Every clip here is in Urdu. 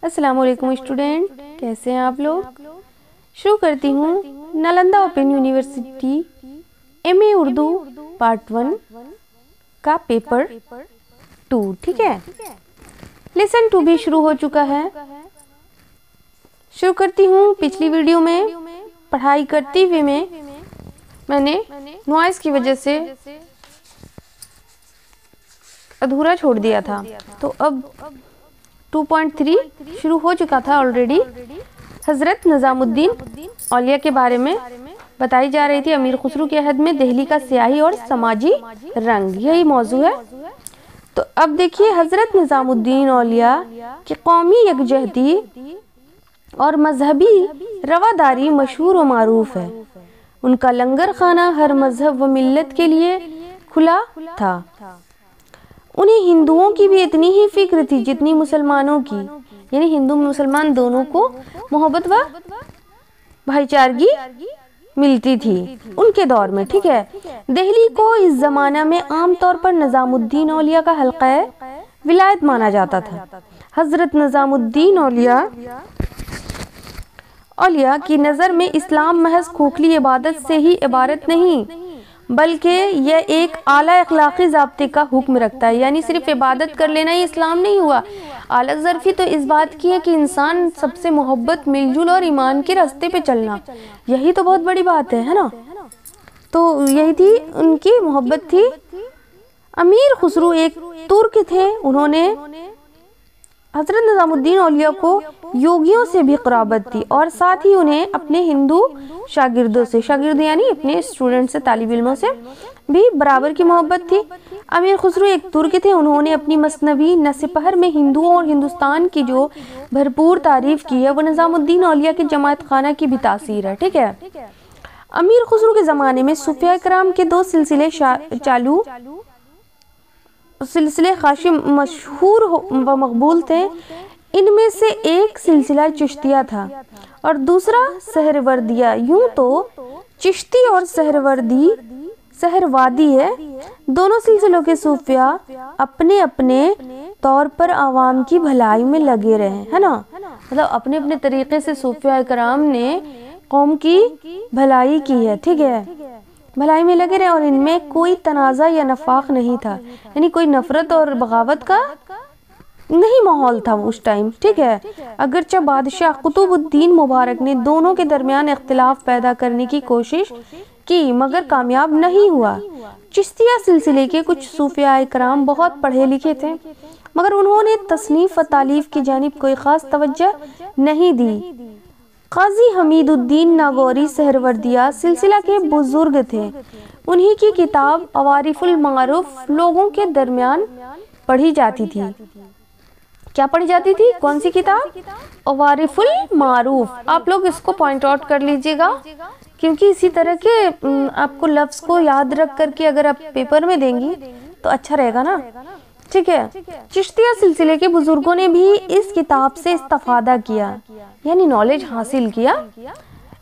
السلام علیکم اسٹوڈنٹ، کیسے ہیں آپ لوگ؟ شروع کرتی ہوں نالندہ اوپن یونیورسٹی ایم اے اردو پارٹ 1 کا پیپر 2، ٹھیک ہے؟ لیسن 2 بھی شروع ہو چکا ہے۔ شروع کرتی ہوں۔ پچھلی ویڈیو میں پڑھائی کرتی ہوئے میں نے نوائز کی وجہ سے ادھورا چھوڑ دیا تھا، تو اب 2.3 شروع ہو چکا تھا آلریڈی۔ حضرت نظام الدین اولیاء کے بارے میں بتائی جا رہی تھی۔ امیر خسرو کے عہد میں دہلی کا سیاسی اور سماجی رنگ، یہی موضوع ہے۔ تو اب دیکھیے، حضرت نظام الدین اولیاء کی قومی یکجہتی اور مذہبی رواداری مشہور و معروف ہے۔ ان کا لنگر خانہ ہر مذہب و ملت کے لیے کھلا تھا۔ انہیں ہندوؤں کی بھی اتنی ہی فکر تھی جتنی مسلمانوں کی، یعنی ہندو مسلمان دونوں کو محبت و بھائی چارگی ملتی تھی ان کے دور میں، ٹھیک ہے؟ دہلی کو اس زمانہ میں عام طور پر نظام الدین اولیاء کا حلقہ ولایت مانا جاتا تھا۔ حضرت نظام الدین اولیاء کی نظر میں اسلام محض کھوکھلی عبادت سے ہی عبارت نہیں، بلکہ یہ ایک اعلیٰ اخلاقی ضابطے کا حکم رکھتا ہے۔ یعنی صرف عبادت کر لینا ہی اسلام نہیں ہوا، اعلیٰ ظرفی تو اس بات کی ہے کہ انسان سب سے محبت، مل جل اور ایمان کے راستے پہ چلنا، یہی تو بہت بڑی بات ہے نا؟ تو یہی تھی ان کی محبت تھی۔ امیر خسرو ایک ترک تھے۔ انہوں نے حضرت نظام الدین اولیاء کو یوگیوں سے بھی قرابت تھی، اور ساتھ ہی انہیں اپنے ہندو شاگردوں سے، شاگرد یعنی اپنے اسٹوڈنٹ سے، طالب علموں سے بھی برابر کی محبت تھی۔ امیر خسرو ایک ترک تھے۔ انہوں نے اپنی مثنوی نصفہر میں ہندوؤں اور ہندوستان کی جو بھرپور تعریف کی ہے، وہ نظام الدین اولیاء کے جماعت خانہ کی بھی تاثیر ہے، ٹھیک ہے؟ امیر خسرو کے زمانے میں صوفیاء کرام کے 2 سلسلے چالو سلسلے خاصی مشہور و مقبول تھے۔ ان میں سے ایک سلسلہ چشتیہ تھا اور دوسرا سہروردیہ۔ یوں تو چشتی اور سہروادی ہے، دونوں سلسلوں کے صوفیاء اپنے اپنے طور پر عوام کی بھلائی میں لگے رہے، ہے نا؟ مطلب اپنے اپنے طریقے سے صوفیاء کرام نے قوم کی بھلائی کی ہے، ٹھیک ہے؟ بھلائی میں لگے رہے، اور ان میں کوئی تنازع یا نفاق نہیں تھا، یعنی کوئی نفرت اور بغاوت کا نہیں ماحول تھا اس ٹائم، ٹھیک ہے؟ اگرچہ بادشاہ قطب الدین مبارک نے دونوں کے درمیان اختلاف پیدا کرنے کی کوشش کی، مگر کامیاب نہیں ہوا۔ چشتیہ سلسلے کے کچھ صوفیاء کرام بہت پڑھے لکھے تھے، مگر انہوں نے تصنیف و تالیف کی جانب کوئی خاص توجہ نہیں دی۔ قاضی حمید الدین ناگوری سہروردیہ سلسلہ کے بزرگ تھے۔ انہی کی کتاب عوارف المعروف لوگوں کے درمیان پڑھی جاتی تھی۔ کیا پڑھی جاتی تھی؟ کون سی کتاب؟ عوارف المعروف۔ آپ لوگ اس کو پوائنٹ آؤٹ کر لیجئے گا، کیونکہ اسی طرح کے آپ کو لفظ کو یاد رکھ کر کے اگر آپ پیپر میں دیں گی تو اچھا رہے گا نا، ٹھیک ہے؟ چشتیہ سلسلے کے بزرگوں نے بھی اس کتاب سے استفادہ کیا، یعنی نالج حاصل کیا۔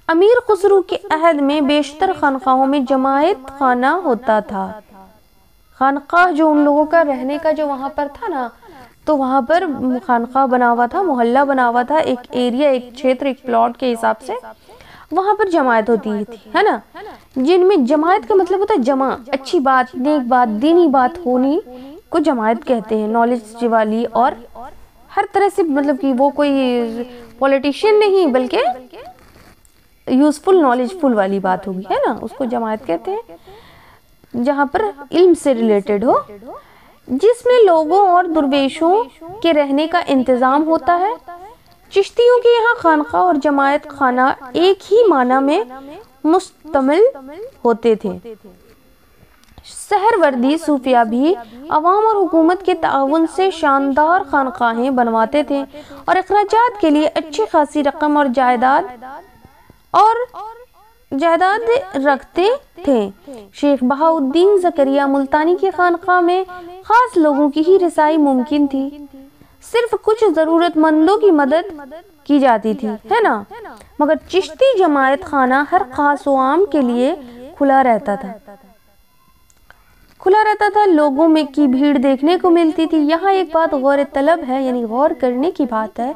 امیر خسرو کے عہد میں بیشتر خانقاہوں میں جماعت خانہ ہوتا تھا۔ خانقاہ جو ان لوگوں کا رہنے کا جو وہاں پر تھا نا، تو وہاں پر خانقاہ بنا ہوا تھا، محلہ بنا ہوا تھا، ایک ایریا، ایک چھیتر، ایک پلاٹ کے حساب سے وہاں پر جماعت ہوتی تھی، ہے نا؟ جن میں جماعت کا مطلب ہوتا ہے جمع، اچھی بات، نیک بات، دینی بات ہونی کو جماعت کہتے ہیں، نالج والی، اور ہر طرح سے مطلب کہ وہ کوئی پولیٹیشین نہیں بلکہ یوزفل، نالج فل والی بات ہوگی، ہے نا؟ اس کو جماعت کہتے ہیں، جہاں پر علم سے ریلیٹڈ ہو، جس میں لوگوں اور درویشوں کے رہنے کا انتظام ہوتا ہے۔ چشتیوں کے یہاں خانقاہ اور جماعت خانہ ایک ہی معنی میں مشتمل ہوتے تھے۔ سہروردی صوفیاء بھی عوام اور حکومت کے تعاون سے شاندار خانقاہیں بنواتے تھے اور اخراجات کے لیے اچھی خاصی رقم اور جائیداد رکھتے تھے۔ شیخ بہاؤالدین زکریا ملتانی کی خانقاہ میں خاص لوگوں کی ہی رسائی ممکن تھی، صرف کچھ ضرورت مندوں کی مدد کی جاتی تھی، ہے نا؟ مگر چشتی جماعت خانہ ہر خاص و عام کے لیے کھلا رہتا تھا۔ کھلا رہتا تھا، لوگوں میں کی بھیڑ دیکھنے کو ملتی تھی۔ یہاں ایک بات غور طلب ہے، یعنی غور کرنے کی بات ہے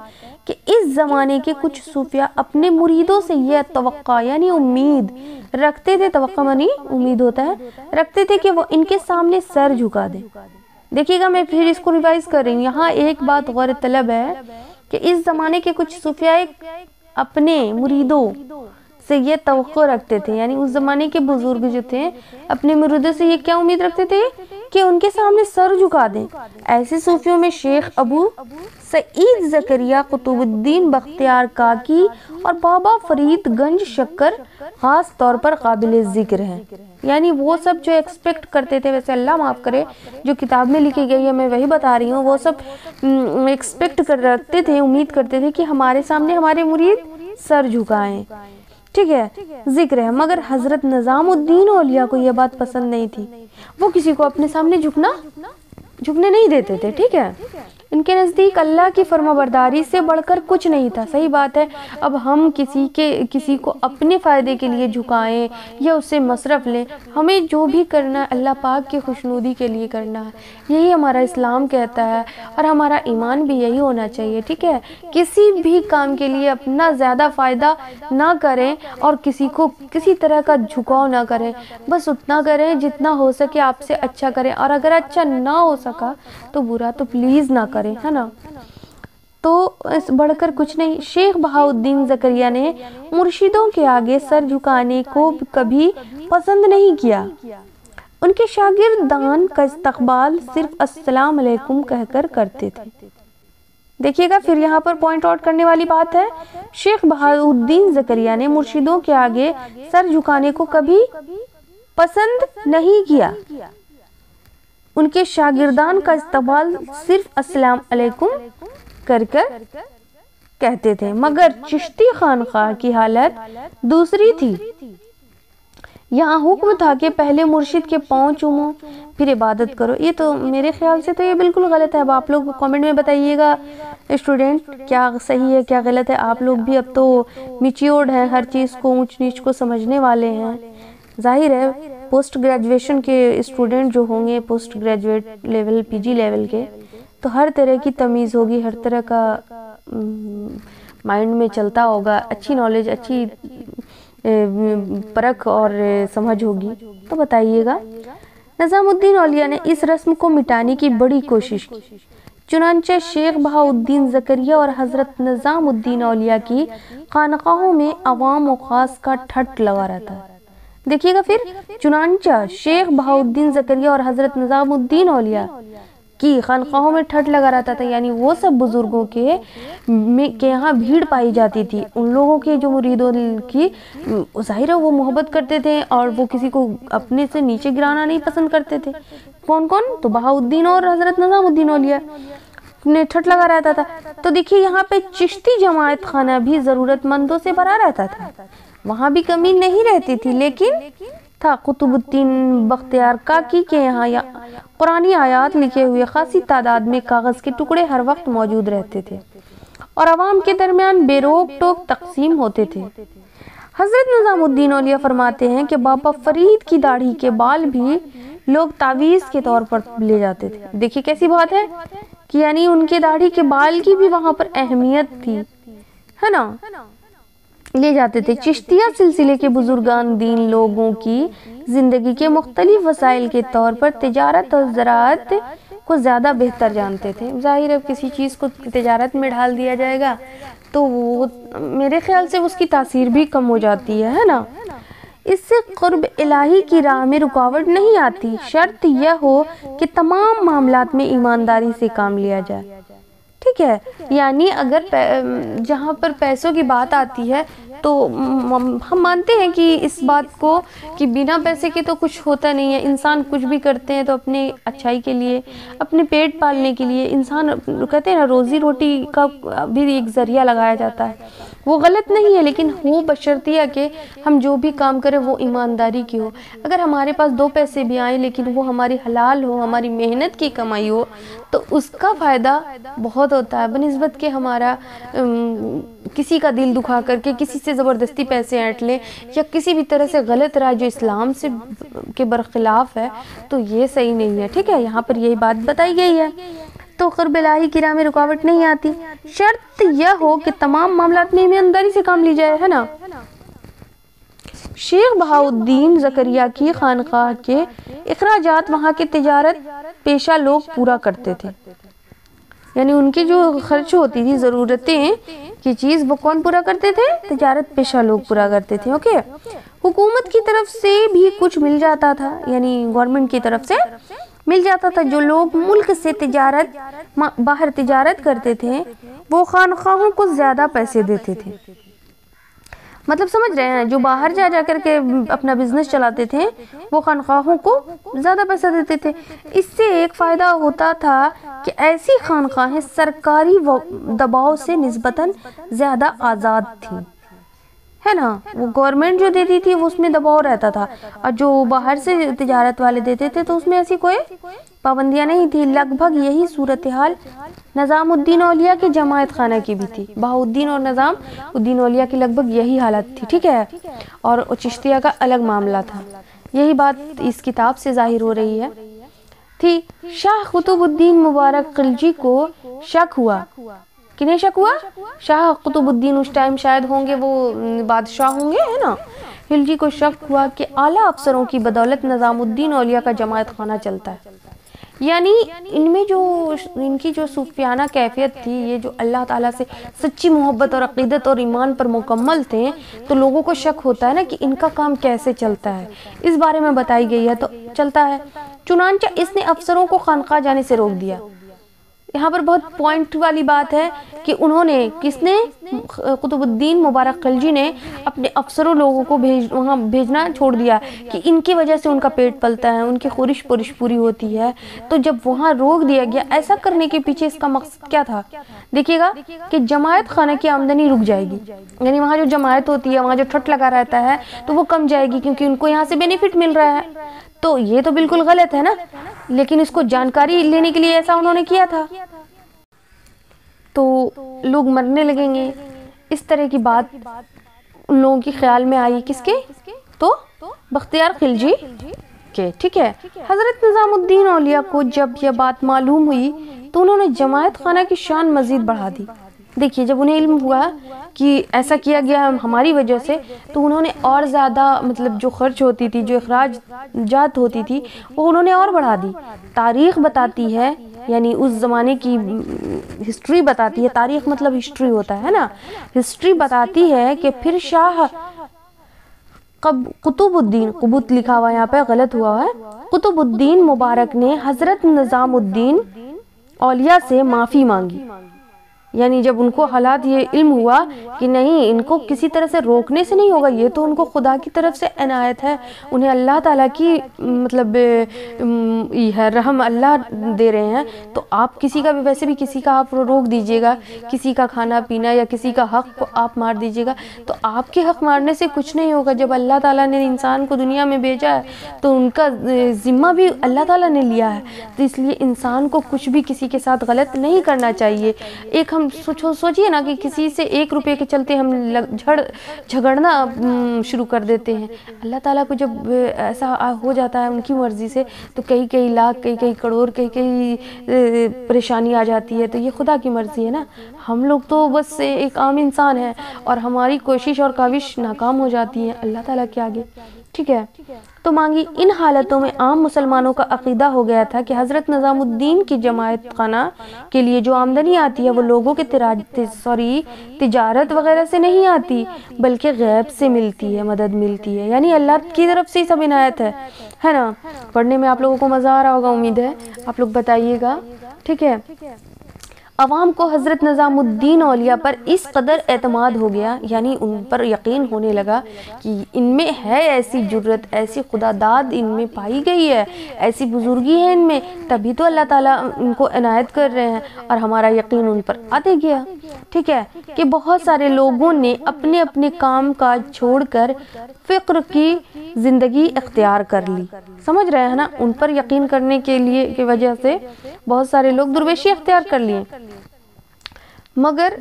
کہ اس زمانے کے کچھ صوفیاء اپنے مریدوں سے یہ توقع یعنی امید رکھتے تھے، توقع مانی امید ہوتا ہے، رکھتے تھے کہ وہ ان کے سامنے سر جھکا دیں۔ دیکھیے گا میں پھر اس کو ریوائز کر رہی ہوں، یہاں ایک بات غور طلب ہے کہ اس زمانے کے کچھ صوفیاء اپنے مریدوں سے یہ توقع رکھتے تھے، یعنی اس زمانے کے بزرگ جو تھے اپنے مریدوں سے یہ کیا امید رکھتے تھے کہ ان کے سامنے سر جھکا دیں۔ ایسے صوفیوں میں شیخ ابو سعید زکریہ قطب الدین بختیار کاکی اور بابا فرید گنج شکر خاص طور پر قابل ذکر ہیں۔ یعنی وہ سب جو ایکسپیکٹ کرتے تھے، ویسے اللہ معاف کرے جو کتاب میں لکھی گئی ہے میں وہی بتا رہی ہوں، وہ سب ایکسپیکٹ کر رکھتے تھے، امید کرتے تھے کہ ہمارے سامنے ہمارے مرید سر جھکائیں، ٹھیک ہے، ذکر ہے۔ مگر حضرت نظام الدین اولیاء کو یہ بات پسند نہیں تھی، وہ کسی کو اپنے سامنے جھکنے نہیں دیتے تھے، ٹھیک ہے۔ ان کے نزدیک اللہ کی فرما برداری سے بڑھ کر کچھ نہیں تھا۔ صحیح بات ہے، اب ہم کسی کو اپنے فائدے کے لیے جھکائیں یا اس سے مصرف لیں، ہمیں جو بھی کرنا ہے اللہ پاک کی خوشنودی کے لیے کرنا ہے، یہی ہمارا اسلام کہتا ہے اور ہمارا ایمان بھی یہی ہونا چاہیے، ٹھیک ہے۔ کسی بھی کام کے لیے اپنا زیادہ فائدہ نہ کریں اور کسی کو کسی طرح کا جھکاؤ نہ کریں، بس اتنا کریں جتنا ہو سکے آپ سے اچھا کریں، اور اگر اچھا نہ ہو سکا تو برا تو پلیز نہ کریں، ہے نا۔ تو اس بڑھ کر کچھ نہیں۔ شیخ بہاؤالدین زکریا نے مرشدوں کے آگے سر جھکانے کو کبھی پسند نہیں کیا۔ ان کے شاگردان کا استقبال صرف السلام علیکم کہہ کر کرتے تھے۔ دیکھیے گا پھر یہاں پر پوائنٹ آؤٹ کرنے والی بات ہے، شیخ بہاؤالدین زکریا نے مرشدوں کے آگے سر جھکانے کو کبھی پسند نہیں کیا۔ ان کے شاگردان کا استقبال صرف السلام علیکم کر کہتے تھے، مگر چشتی خانقاہ کی حالت دوسری تھی۔ یہاں حکم تھا کہ پہلے مرشد کے پاؤں چومو پھر عبادت کرو۔ یہ تو میرے خیال سے تو یہ بالکل غلط ہے، اب آپ لوگ کامنٹ میں بتائیے گا اسٹوڈنٹ کیا صحیح ہے کیا غلط ہے۔ آپ لوگ بھی اب تو میچیورڈ ہیں، ہر چیز کو اونچ نیچ کو سمجھنے والے ہیں۔ ظاہر ہے پوسٹ گریجویشن کے اسٹوڈنٹ جو ہوں گے، پوسٹ گریجویٹ لیول پی جی لیول کے، تو ہر طرح کی تمیز ہوگی، ہر طرح کا مائنڈ میں چلتا ہوگا، اچھی نالج، اچھی پرکھ اور سمجھ ہوگی، تو بتائیے گا۔ نظام الدین اولیاء نے اس رسم کو مٹانے کی بڑی کوشش کی، چنانچہ شیخ بہاؤالدین زکریا اور حضرت نظام الدین اولیاء کی خانقاہوں میں عوام و خاص کا ٹھٹ لگا رہتا ہے۔ دیکھیے گا پھر، چنانچہ شیخ بہاؤالدین زکریا اور حضرت نظام الدین اولیاء کی خانقاہوں میں ٹھٹ لگا رہتا تھا، یعنی وہ سب بزرگوں کے یہاں بھیڑ پائی جاتی تھی، ان لوگوں کے جو مریدوں کی ظاہر ہے وہ محبت کرتے تھے اور وہ کسی کو اپنے سے نیچے گرانا نہیں پسند کرتے تھے۔ کون تو بہاؤالدین اور حضرت نظام الدین اولیاء نے ٹھٹ لگا رہتا تھا۔ تو دیکھیے یہاں پہ چشتی جماعت خانہ بھی ضرورت مندوں سے بھرا رہتا تھا، وہاں بھی کمی نہیں رہتی تھی، لیکن تھا قطب الدین بختیار کاکی کے یہاں قرآنی آیات لکھے ہوئے خاصی تعداد میں کاغذ کے ٹکڑے ہر وقت موجود رہتے تھے اور عوام کے درمیان بے روک ٹوک تقسیم ہوتے تھے۔ حضرت نظام الدین اولیاء فرماتے ہیں کہ بابا فرید کی داڑھی کے بال بھی لوگ تعویذ کے طور پر لے جاتے تھے۔ دیکھیے کیسی بات ہے کہ یعنی ان کے داڑھی کے بال کی بھی وہاں پر اہمیت تھی، ہے نا، لے جاتے تھے۔ چشتیہ سلسلے کے بزرگان دین لوگوں کی زندگی کے مختلف وسائل کے طور پر تجارت اور زراعت کو زیادہ بہتر جانتے تھے۔ ظاہر ہے کسی چیز کو تجارت میں ڈھال دیا جائے گا تو وہ میرے خیال سے اس کی تاثیر بھی کم ہو جاتی ہے نا۔ اس سے قرب الہی کی راہ میں رکاوٹ نہیں آتی، شرط یہ ہو کہ تمام معاملات میں ایمانداری سے کام لیا جائے، ٹھیک ہے۔ یعنی اگر جہاں پر پیسوں کی بات آتی ہے تو ہم مانتے ہیں کہ اس بات کو کہ بنا پیسے کے تو کچھ ہوتا نہیں ہے، انسان کچھ بھی کرتے ہیں تو اپنے اچھائی کے لیے، اپنے پیٹ پالنے کے لیے، انسان کہتے ہیں نا روزی روٹی کا بھی ایک ذریعہ لگایا جاتا ہے، وہ غلط نہیں ہے، لیکن وہ بشرطیہ کہ ہم جو بھی کام کریں وہ ایمانداری کی ہو۔ اگر ہمارے پاس 2 پیسے بھی آئیں لیکن وہ ہماری حلال ہو، ہماری محنت کی کمائی ہو، تو اس کا فائدہ بہت ہوتا ہے بنسبت کہ ہمارا کسی کا دل دکھا کر کے، کسی سے سے زبردستی پیسے اینٹ لیں یا کسی بھی طرح سے غلط رائے جو اسلام سے کے برخلاف ہے تو یہ صحیح نہیں ہے، ٹھیک ہے، یہاں پر یہی بات بتائی گئی ہے۔ تو قرب الہی کی راہ میں رکاوٹ نہیں آتی، شرط یہ ہو کہ تمام معاملات میں ایمانداری سے کام لی جائے، ہے نا۔ شیخ بہاؤالدین زکریا کی خانقاہ کے اخراجات وہاں کے تجارت پیشہ لوگ پورا کرتے تھے، یعنی ان کی جو خرچ ہوتی تھی ضرورتیں کی چیز وہ کون پورا کرتے تھے؟ تجارت پیشہ لوگ پورا کرتے تھے، اوکے۔ حکومت کی طرف سے بھی کچھ مل جاتا تھا، یعنی گورنمنٹ کی طرف سے مل جاتا تھا۔ جو لوگ ملک سے باہر تجارت کرتے تھے وہ خانقاہوں کو زیادہ پیسے دیتے تھے، مطلب سمجھ رہے ہیں، جو باہر جا کر کے اپنا بزنس چلاتے تھے وہ خانقاہوں کو زیادہ پیسہ دیتے تھے۔ اس سے ایک فائدہ ہوتا تھا کہ ایسی خانقاہیں سرکاری دباؤ سے نسبتاً زیادہ آزاد تھیں، ہے نا، وہ گورنمنٹ جو دیتی تھی وہ اس میں دباؤ رہتا تھا، اور جو باہر سے تجارت والے دیتے تھے تو اس میں ایسی کوئی پابندیاں نہیں تھی۔ لگ بھگ یہی صورتحال نظام الدین اولیاء کے جماعت خانہ کی بھی تھی۔ بہاؤالدین اور نظام الدین اولیاء کی لگ بھگ یہی حالت تھی، ٹھیک ہے، اور چشتیہ کا الگ معاملہ تھا۔ یہی بات اس کتاب سے ظاہر ہو رہی ہے تھی۔ شاہ قطب الدین مبارک خلجی کو شک ہوا، کنہیں شک ہوا؟ شاہ قطب الدین اس ٹائم شاید ہوں گے، وہ بادشاہ ہوں گے، ہے نا، خلجی کو شک ہوا کہ اعلیٰ افسروں کی بدولت نظام الدین اولیاء کا جماعت خانہ چلتا ہے، یعنی ان میں جو ان کی جو صوفیانہ کیفیت تھی، یہ جو اللہ تعالیٰ سے سچی محبت اور عقیدت اور ایمان پر مکمل تھے، تو لوگوں کو شک ہوتا ہے نا کہ ان کا کام کیسے چلتا ہے، اس بارے میں بتائی گئی ہے، تو چلتا ہے۔ چنانچہ اس نے افسروں کو خانقاہ جانے سے روک دیا۔ یہاں پر بہت پوائنٹ والی بات ہے کہ انہوں نے، کس نے؟ قطب الدین مبارک خلجی نے اپنے افسروں لوگوں کو وہاں بھیجنا چھوڑ دیا کہ ان کی وجہ سے ان کا پیٹ پلتا ہے، ان کی خورش پورش پوری ہوتی ہے۔ تو جب وہاں روک دیا گیا، ایسا کرنے کے پیچھے اس کا مقصد کیا تھا؟ دیکھیے گا کہ جماعت خانہ کی آمدنی رک جائے گی، یعنی وہاں جو جماعت ہوتی ہے، وہاں جو ٹھٹ لگا رہتا ہے تو وہ کم جائے گی، کیونکہ ان کو یہاں سے بینیفٹ مل رہا ہے۔ تو یہ تو بالکل غلط ہے نا، لیکن اس کو جانکاری لینے کے لیے ایسا انہوں نے کیا تھا، تو لوگ مرنے لگیں گے، اس طرح کی بات ان لوگوں کی خیال میں آئی، کس کے؟ تو بختیار خلجی کے، ٹھیک ہے۔ حضرت نظام الدین اولیاء کو جب یہ بات معلوم ہوئی تو انہوں نے جماعت خانہ کی شان مزید بڑھا دی۔ دیکھیے، جب انہیں علم ہوا کہ ایسا کیا گیا ہماری وجہ سے، تو انہوں نے اور زیادہ، مطلب جو خرچ ہوتی تھی، جو اخراجات ہوتی تھی، وہ انہوں نے اور بڑھا دی۔ تاریخ بتاتی ہے، یعنی اس زمانے کی ہسٹری بتاتی ہے، تاریخ مطلب ہسٹری ہوتا ہے نا، ہسٹری بتاتی ہے کہ پھر شاہ قطب الدین، قبط لکھا ہوا یہاں پہ غلط ہوا ہے، قطب الدین مبارک نے حضرت نظام الدین اولیاء سے معافی مانگی، یعنی جب ان کو حالات یہ علم ہوا کہ نہیں، ان کو کسی طرح سے روکنے سے نہیں ہوگا، یہ تو ان کو خدا کی طرف سے عنایت ہے، انہیں اللہ تعالیٰ کی مطلب ہے رحم، اللہ دے رہے ہیں، تو آپ کسی کا بھی، ویسے بھی کسی کا آپ روک دیجئے گا، کسی کا کھانا پینا یا کسی کا حق کو آپ مار دیجئے گا، تو آپ کے حق مارنے سے کچھ نہیں ہوگا۔ جب اللہ تعالیٰ نے انسان کو دنیا میں بھیجا ہے تو ان کا ذمہ بھی اللہ تعالیٰ نے لیا ہے، تو اس لیے انسان کو کچھ بھی کسی کے ساتھ غلط نہیں کرنا چاہیے۔ ایک ہم سوچئے نا کہ کسی سے 1 روپے کے چلتے ہم جھگڑنا شروع کر دیتے ہیں، اللہ تعالیٰ کو جب ایسا ہو جاتا ہے ان کی مرضی سے، تو کئی لاکھ، کئی کروڑ، کئی پریشانی آ جاتی ہے، تو یہ خدا کی مرضی ہے نا۔ ہم لوگ تو بس ایک عام انسان ہیں اور ہماری کوشش اور کاوش ناکام ہو جاتی ہے اللہ تعالیٰ کے آگے، ٹھیک ہے۔ تو مانگی، ان حالتوں میں عام مسلمانوں کا عقیدہ ہو گیا تھا کہ حضرت نظام الدین کی جماعت خانہ کے لیے جو آمدنی آتی ہے وہ لوگوں کے تجارت وغیرہ سے نہیں آتی، بلکہ غیب سے ملتی ہے، مدد ملتی ہے، یعنی اللہ کی طرف سے سب عنایت ہے نا۔ پڑھنے میں آپ لوگوں کو مزہ آ رہا ہوگا، امید ہے، آپ لوگ بتائیے گا، ٹھیک ہے۔ عوام کو حضرت نظام الدین اولیاء پر اس قدر اعتماد ہو گیا، یعنی ان پر یقین ہونے لگا کہ ان میں ہے ایسی جرت، ایسی خدا داد ان میں پائی گئی ہے، ایسی بزرگی ہے ان میں، تبھی تو اللہ تعالیٰ ان کو عنایت کر رہے ہیں، اور ہمارا یقین ان پر آتے گیا، ٹھیک ہے، کہ بہت سارے لوگوں نے اپنے اپنے کام کاج چھوڑ کر فقر کی زندگی اختیار کر لی۔ سمجھ رہے ہیں نا، ان پر یقین کرنے کے لیے کی وجہ سے بہت سارے لوگ درویشی اختیار کر لیے۔ مگر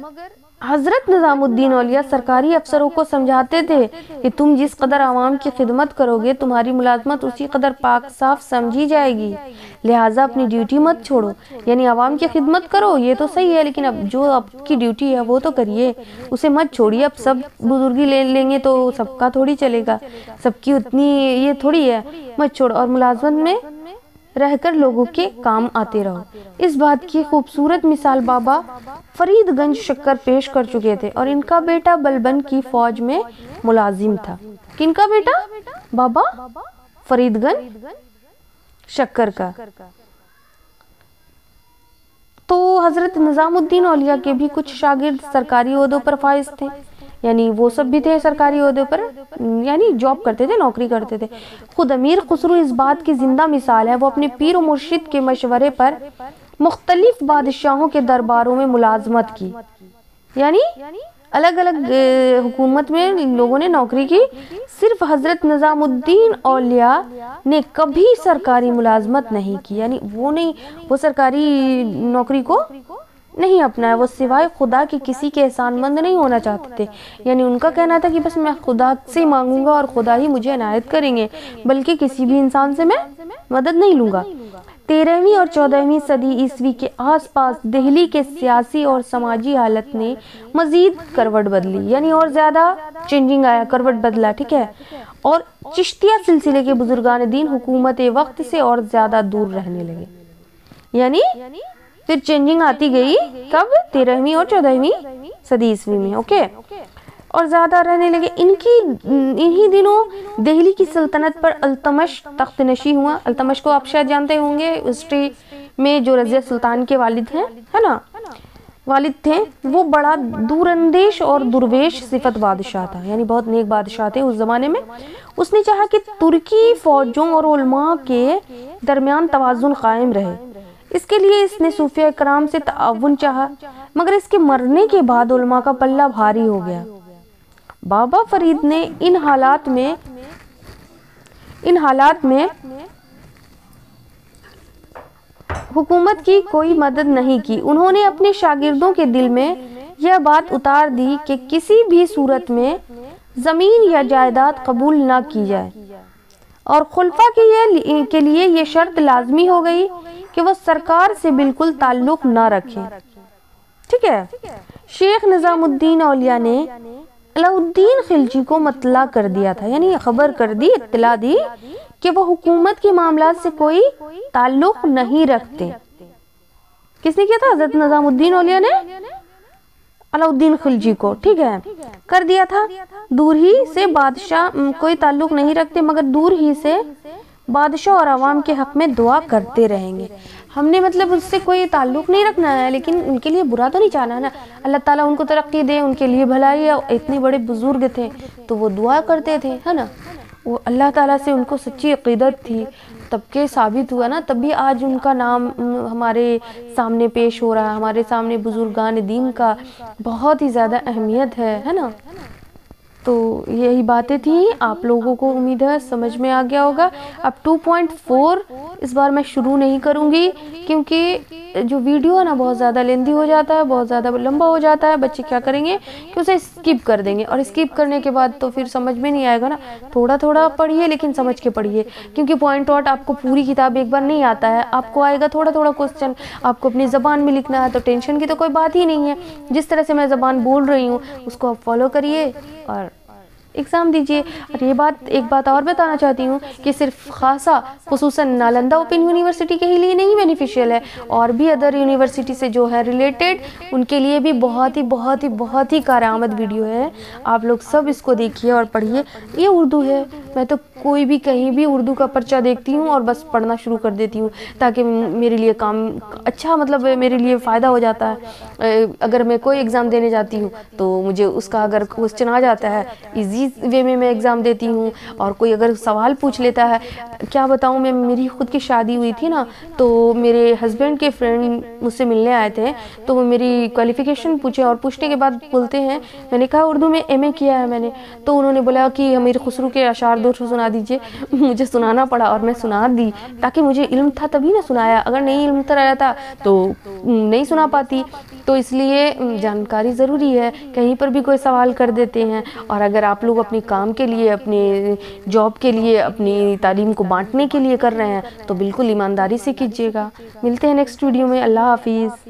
حضرت نظام الدین اولیاء سرکاری افسروں کو سمجھاتے تھے کہ تم جس قدر عوام کی خدمت کرو گے تمہاری ملازمت اسی قدر پاک صاف سمجھی جائے گی، لہٰذا اپنی ڈیوٹی مت چھوڑو۔ یعنی عوام کی خدمت کرو یہ تو صحیح ہے، لیکن اب جو آپ کی ڈیوٹی ہے وہ تو کریے، اسے مت چھوڑیے۔ اب سب بزرگی لے لیں گے تو سب کا تھوڑی چلے گا، سب کی اتنی یہ تھوڑی ہے، مت چھوڑو اور ملازمت میں رہ کر لوگوں کے کام آتے رہو۔ اس بات کی خوبصورت مثال بابا فرید گنج شکر پیش کر چکے تھے، اور ان کا بیٹا بلبن کی فوج میں ملازم تھا۔ کن کا بیٹا؟ بابا فرید گنج شکر کا۔ تو حضرت نظام الدین اولیاء کے بھی کچھ شاگرد سرکاری عہدوں پر فائز تھے، یعنی وہ سب بھی تھے سرکاری عہدوں پر، یعنی جاب کرتے تھے، نوکری کرتے تھے۔ خود امیر خسرو اس بات کی زندہ مثال ہے، وہ اپنے پیر و مرشد کے مشورے پر مختلف بادشاہوں کے درباروں میں ملازمت کی، یعنی الگ الگ حکومت میں لوگوں نے نوکری کی، صرف حضرت نظام الدین اولیاء نے کبھی سرکاری ملازمت نہیں کی، یعنی وہ سرکاری نوکری کو نہیں اپنایا، وہ سوائے خدا کے کسی کے احسان مند نہیں ہونا چاہتے تھے، یعنی ان کا کہنا تھا کہ بس میں خدا سے مانگوں گا اور خدا ہی مجھے عنایت کریں گے، بلکہ کسی بھی انسان سے میں مدد نہیں لوں گا۔ 13ویں اور 14ویں صدی عیسوی کے آس پاس دہلی کے سیاسی اور سماجی حالت نے مزید کروٹ بدلی، یعنی اور زیادہ چینجنگ آیا، کروٹ بدلا، ٹھیک ہے، اور چشتیہ سلسلے کے بزرگان دین حکومت وقت سے اور زیادہ دور رہنے لگے، یعنی پھر چینجنگ آتی گئی کب؟ 13ویں اور 14ویں صدی عیسوی میں، اوکے، اور زیادہ رہنے لگے۔ انہی دنوں دہلی کی سلطنت پر التمش تخت نشی ہوا۔ التمش کو آپ شاید جانتے ہوں گے، ہسٹری میں جو رضیہ سلطان کے والد ہیں، ہے نا، والد تھے، وہ بڑا دور اندیش اور درویش صفت بادشاہ تھا، یعنی بہت نیک بادشاہ تھے اس زمانے میں۔ اس نے چاہا کہ ترکی فوجوں اور علماء کے درمیان توازن قائم رہے، اس کے لیے اس نے صوفیہ کرام سے تعاون چاہا، مگر اس کے مرنے کے بعد علماء کا پلہ بھاری ہو گیا۔ بابا فرید نے ان حالات میں حکومت کی کوئی مدد نہیں کی۔ انہوں نے اپنے شاگردوں کے دل میں یہ بات اتار دی کہ کسی بھی صورت میں زمین یا جائیداد قبول نہ کی جائے، اور خلفاء کے لیے یہ شرط لازمی ہو گئی کہ وہ سرکار سے بالکل تعلق نہ رکھیں، ٹھیک ہے۔ شیخ نظام الدین اولیاء نے علاء الدین خلجی کو مطلع کر دیا تھا، یعنی خبر کر دی، اطلاع دی کہ وہ حکومت کے معاملات سے کوئی تعلق نہیں رکھتے۔ کس نے کیا تھا؟ حضرت نظام الدین اولیاء نے علاء الدین خلجی کو، ٹھیک ہے، کر دیا تھا۔ دور ہی سے بادشاہ کوئی تعلق نہیں رکھتے، مگر دور ہی سے بادشاہ اور عوام کے حق میں دعا کرتے رہیں گے۔ ہم نے مطلب اس سے کوئی تعلق نہیں رکھنا ہے، لیکن ان کے لیے برا تو نہیں چاہنا ہے نا، اللہ تعالیٰ ان کو ترقی دے، ان کے لیے بھلائی ہے، اتنے بڑے بزرگ تھے تو وہ دعا کرتے تھے، ہے نا، وہ اللہ تعالیٰ سے ان کو سچی عقیدت تھی، تب کہ ثابت ہوا نا، تب بھی آج ان کا نام ہمارے سامنے پیش ہو رہا ہے، ہمارے سامنے بزرگان دین کا بہت ہی زیادہ اہمیت ہے نا۔ تو یہی باتیں تھیں، آپ لوگوں کو امید ہے سمجھ میں آ گیا ہوگا۔ اب 2.4 اس بار میں شروع نہیں کروں گی، کیونکہ جو ویڈیو ہے نا بہت زیادہ لیندی ہو جاتا ہے، بہت زیادہ لمبا ہو جاتا ہے، بچے کیا کریں گے کہ اسے اسکپ کر دیں گے، اور اسکپ کرنے کے بعد تو پھر سمجھ میں نہیں آئے گا نا۔ تھوڑا تھوڑا پڑھیے لیکن سمجھ کے پڑھیے، کیونکہ پوائنٹ آؤٹ آپ کو پوری کتاب ایک بار نہیں آتا ہے، آپ کو آئے گا تھوڑا تھوڑا کوسچن، آپ کو اپنی زبان میں لکھنا ہے، تو ٹینشن کی تو کوئی بات ہی نہیں ہے۔ جس طرح سے میں زبان بول رہی ہوں اس کو آپ فالو کریے اور ایگزام دیجیے۔ اور یہ ایک بات اور بتانا چاہتی ہوں کہ صرف خاصا خصوصاً نالندہ اوپن یونیورسٹی کے ہی لیے نہیں بینیفیشیل ہے، اور بھی ادر یونیورسٹی سے جو ہے ریلیٹڈ ان کے لیے بھی بہت ہی کارآمد ویڈیو ہے۔ آپ لوگ سب اس کو دیکھیے اور پڑھیے۔ یہ اردو ہے، میں تو کوئی بھی کہیں بھی اردو کا پرچہ دیکھتی ہوں اور بس پڑھنا شروع کر دیتی ہوں، تاکہ میرے لیے کام اچھا، مطلب میرے لیے فائدہ ہو جاتا ہے۔ اگر میں کوئی ایگزام دینے جاتی ہوں تو مجھے اس کا اگر کوسچن آ جاتا ہے ایزی ایزی وے میں ایگزام دیتی ہوں، اور کوئی اگر سوال پوچھ لیتا ہے، کیا بتاؤں میں، میری خود کی شادی ہوئی تھی نا، تو میرے ہسبینڈ کے فرینڈ مجھ سے ملنے آئے تھے، تو وہ میری کوالیفیکیشن پوچھے، اور پوچھنے کے بعد بولتے ہیں، میں نے کہا اردو میں ایم اے کیا ہے میں نے، تو انہوں نے بولا کہ امیر خسرو کے اشعار دو سنا دیجئے۔ مجھے سنانا پڑا اور میں سنا دی، تاکہ مجھے علم تھا تبھی نہ سنایا، اگر نہیں علم تھا رہا تھا تو نہیں سنا پاتی۔ تو اس لیے جانکاری ضروری ہے، کہیں پر بھی کوئی سوال کر دیتے ہیں، اور اگر آپ لوگ اپنے کام کے لیے، اپنے جاب کے لیے، اپنی تعلیم کو بانٹنے کے لیے کر رہے ہیں تو بالکل ایمانداری سے کیجیے گا۔ ملتے ہیں نیکسٹ ویڈیو میں، اللہ حافظ۔